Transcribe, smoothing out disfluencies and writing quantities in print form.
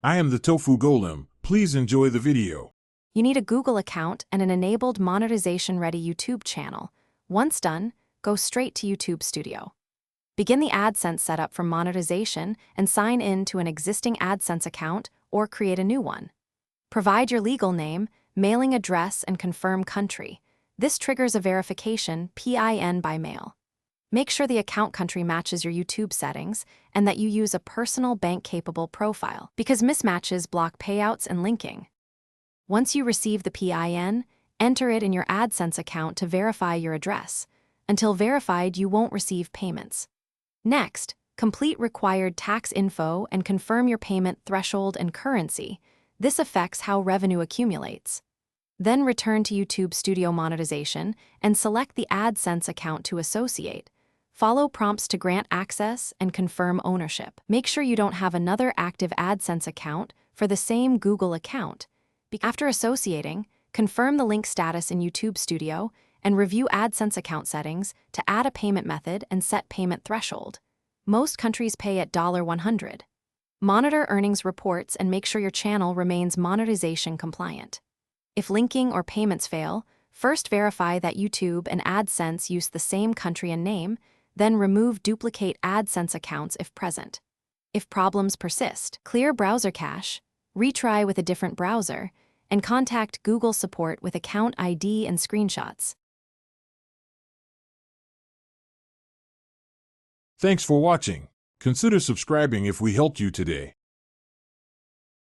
I am the Tofu Golem. Please enjoy the video. You need a Google account and an enabled monetization-ready YouTube channel. Once done, go straight to YouTube Studio. Begin the Adsense setup for monetization and sign in to an existing Adsense account or create a new one. Provide your legal name, mailing address, and confirm country. This triggers a verification PIN by mail. Make sure the account country matches your YouTube settings and that you use a personal bank-capable profile, because mismatches block payouts and linking. Once you receive the PIN, enter it in your Adsense account to verify your address. Until verified, you won't receive payments. Next, complete required tax info and confirm your payment threshold and currency. This affects how revenue accumulates. Then return to YouTube Studio Monetization and select the Adsense account to associate. Follow prompts to grant access and confirm ownership. Make sure you don't have another active Adsense account for the same Google account. After associating, confirm the link status in YouTube Studio and review Adsense account settings to add a payment method and set payment threshold. Most countries pay at $100. Monitor earnings reports and make sure your channel remains monetization compliant. If linking or payments fail, first verify that YouTube and Adsense use the same country and name, then remove duplicate Adsense accounts if present. If problems persist, clear browser cache, retry with a different browser, and contact Google support with account ID and screenshots. Thanks for watching. Consider subscribing if we helped you today.